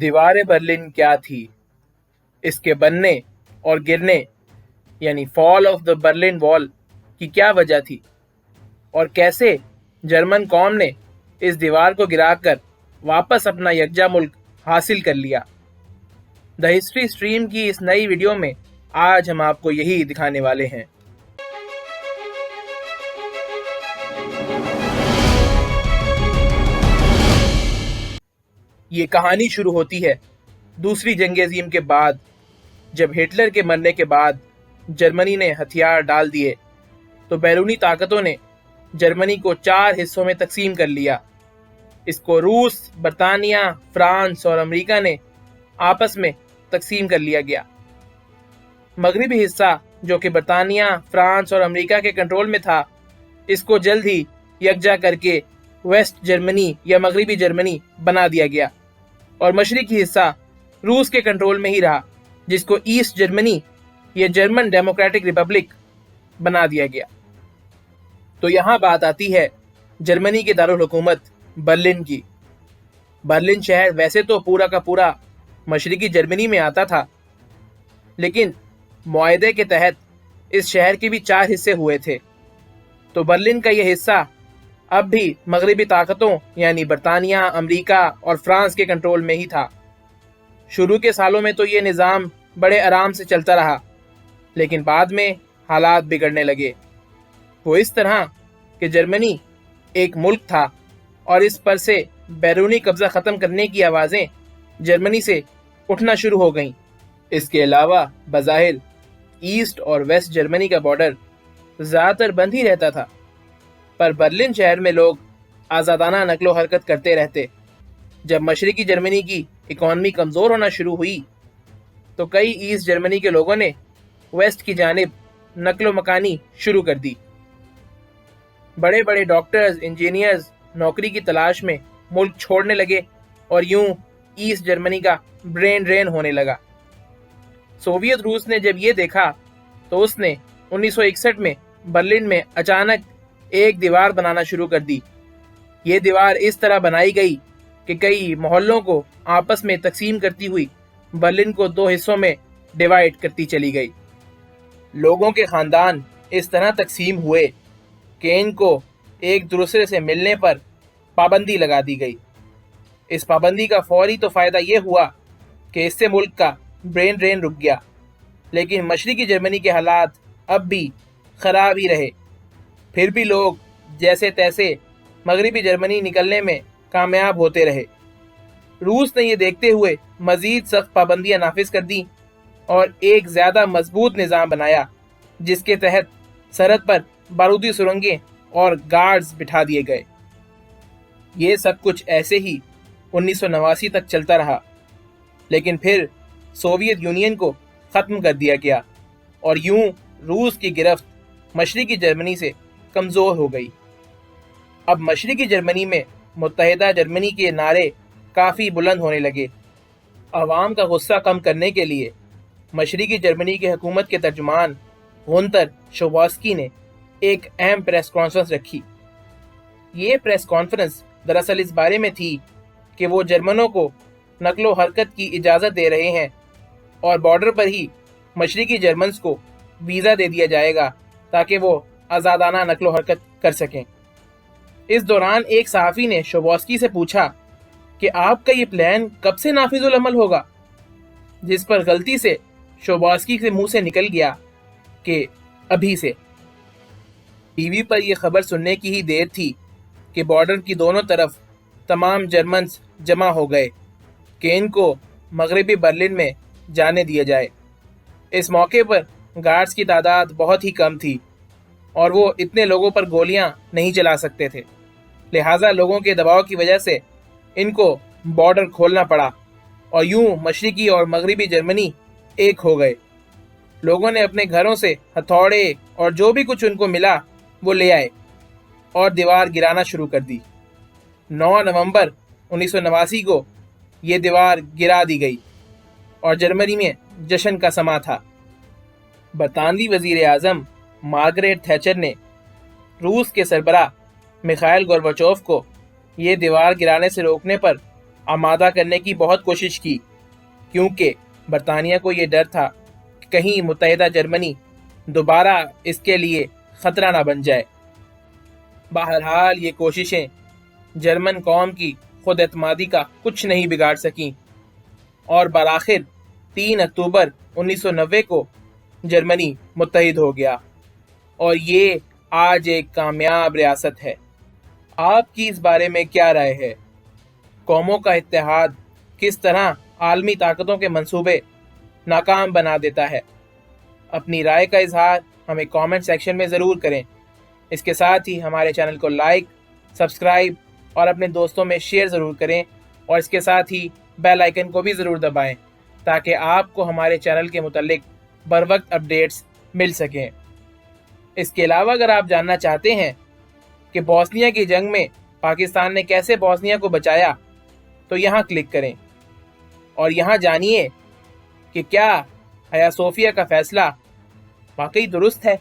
دیوار برلن کیا تھی؟ اس کے بننے اور گرنے یعنی فال آف دا برلن وال کی کیا وجہ تھی؟ اور کیسے جرمن قوم نے اس دیوار کو گرا کر واپس اپنا یکجا ملک حاصل کر لیا؟ دا ہسٹری اسٹریم کی اس نئی ویڈیو میں آج ہم آپ کو یہی دکھانے والے ہیں۔ یہ کہانی شروع ہوتی ہے دوسری جنگ عظیم کے بعد، جب ہٹلر کے مرنے کے بعد جرمنی نے ہتھیار ڈال دیے تو بیرونی طاقتوں نے جرمنی کو 4 حصوں میں تقسیم کر لیا۔ اس کو روس، برطانیہ، فرانس اور امریکہ نے آپس میں تقسیم کر لیا گیا۔ مغربی حصہ جو کہ برطانیہ، فرانس اور امریکہ کے کنٹرول میں تھا، اس کو جلد ہی یکجا کر کے ویسٹ جرمنی یا مغربی جرمنی بنا دیا گیا، اور مشرقی حصہ روس کے کنٹرول میں ہی رہا، جس کو ایسٹ جرمنی یا جرمن ڈیموکریٹک ریپبلک بنا دیا گیا۔ تو یہاں بات آتی ہے جرمنی کے دارالحکومت برلن کی۔ برلن شہر ویسے تو پورا کا پورا مشرقی جرمنی میں آتا تھا، لیکن معاہدے کے تحت اس شہر کے بھی 4 حصے ہوئے تھے، تو برلن کا یہ حصہ اب بھی مغربی طاقتوں یعنی برطانیہ، امریکہ اور فرانس کے کنٹرول میں ہی تھا۔ شروع کے سالوں میں تو یہ نظام بڑے آرام سے چلتا رہا، لیکن بعد میں حالات بگڑنے لگے۔ وہ اس طرح کہ جرمنی ایک ملک تھا اور اس پر سے بیرونی قبضہ ختم کرنے کی آوازیں جرمنی سے اٹھنا شروع ہو گئیں۔ اس کے علاوہ بظاہر ایسٹ اور ویسٹ جرمنی کا بارڈر زیادہ تر بند ہی رہتا تھا، پر برلن شہر میں لوگ آزادانہ نقل و حرکت کرتے رہتے۔ جب مشرقی جرمنی کی اکانومی کمزور ہونا شروع ہوئی تو کئی ایسٹ جرمنی کے لوگوں نے ویسٹ کی جانب نقل و مکانی شروع کر دی۔ بڑے بڑے ڈاکٹرز، انجینئرز نوکری کی تلاش میں ملک چھوڑنے لگے، اور یوں ایسٹ جرمنی کا برین ڈرین ہونے لگا۔ سوویت روس نے جب یہ دیکھا تو اس نے 1961 میں برلن میں اچانک ایک دیوار بنانا شروع کر دی۔ یہ دیوار اس طرح بنائی گئی کہ کئی محلوں کو آپس میں تقسیم کرتی ہوئی برلن کو 2 حصوں میں ڈیوائیڈ کرتی چلی گئی۔ لوگوں کے خاندان اس طرح تقسیم ہوئے کہ ان کو ایک دوسرے سے ملنے پر پابندی لگا دی گئی۔ اس پابندی کا فوری تو فائدہ یہ ہوا کہ اس سے ملک کا برین ڈرین رک گیا، لیکن مشرقی جرمنی کے حالات اب بھی خراب ہی رہے۔ پھر بھی لوگ جیسے تیسے مغربی جرمنی نکلنے میں کامیاب ہوتے رہے۔ روس نے یہ دیکھتے ہوئے مزید سخت پابندیاں نافذ کر دیں اور ایک زیادہ مضبوط نظام بنایا، جس کے تحت سرحد پر بارودی سرنگیں اور گارڈز بٹھا دیے گئے۔ یہ سب کچھ ایسے ہی 1989 تک چلتا رہا، لیکن پھر سوویت یونین کو ختم کر دیا گیا، اور یوں روس کی گرفت مشرقی جرمنی سے کمزور ہو گئی۔ اب مشرقی جرمنی میں متحدہ جرمنی کے نعرے کافی بلند ہونے لگے۔ عوام کا غصہ کم کرنے کے لیے مشرقی جرمنی کی حکومت کے ترجمان گونتر شوواسکی نے ایک اہم پریس کانفرنس رکھی۔ یہ پریس کانفرنس دراصل اس بارے میں تھی کہ وہ جرمنوں کو نقل و حرکت کی اجازت دے رہے ہیں، اور بارڈر پر ہی مشرقی جرمنز کو ویزا دے دیا جائے گا تاکہ وہ آزادانہ نقل و حرکت کر سکیں۔ اس دوران ایک صحافی نے شوواسکی سے پوچھا کہ آپ کا یہ پلان کب سے نافذ العمل ہوگا، جس پر غلطی سے شوواسکی کے منہ سے نکل گیا کہ ابھی سے۔ ٹی وی پر یہ خبر سننے کی ہی دیر تھی کہ بارڈر کی دونوں طرف تمام جرمنز جمع ہو گئے کہ ان کو مغربی برلن میں جانے دیا جائے۔ اس موقع پر گارڈز کی تعداد بہت ہی کم تھی، اور وہ اتنے لوگوں پر گولیاں نہیں چلا سکتے تھے، لہٰذا لوگوں کے دباؤ کی وجہ سے ان کو بارڈر کھولنا پڑا، اور یوں مشرقی اور مغربی جرمنی ایک ہو گئے۔ لوگوں نے اپنے گھروں سے ہتھوڑے اور جو بھی کچھ ان کو ملا وہ لے آئے اور دیوار گرانا شروع کر دی۔ 9 نومبر 1989 کو یہ دیوار گرا دی گئی، اور جرمنی میں جشن کا سما تھا۔ برطانوی وزیر اعظم مارگریٹ تھیچر نے روس کے سربراہ میخائیل گورباچوف کو یہ دیوار گرانے سے روکنے پر آمادہ کرنے کی بہت کوشش کی، کیونکہ برطانیہ کو یہ ڈر تھا کہ کہیں متحدہ جرمنی دوبارہ اس کے لیے خطرہ نہ بن جائے۔ بہرحال یہ کوششیں جرمن قوم کی خود اعتمادی کا کچھ نہیں بگاڑ سکیں، اور بالآخر 3 اکتوبر 1990 کو جرمنی متحد ہو گیا، اور یہ آج ایک کامیاب ریاست ہے۔ آپ کی اس بارے میں کیا رائے ہے؟ قوموں کا اتحاد کس طرح عالمی طاقتوں کے منصوبے ناکام بنا دیتا ہے؟ اپنی رائے کا اظہار ہمیں کامنٹ سیکشن میں ضرور کریں۔ اس کے ساتھ ہی ہمارے چینل کو لائک، سبسکرائب اور اپنے دوستوں میں شیئر ضرور کریں، اور اس کے ساتھ ہی بیل آئیکن کو بھی ضرور دبائیں تاکہ آپ کو ہمارے چینل کے متعلق بروقت اپڈیٹس مل سکیں۔ اس کے علاوہ اگر آپ جاننا چاہتے ہیں کہ بوسنیا کی جنگ میں پاکستان نے کیسے بوسنیا کو بچایا، تو یہاں کلک کریں اور یہاں جانیے کہ کیا ہیا صوفیہ کا فیصلہ واقعی درست ہے۔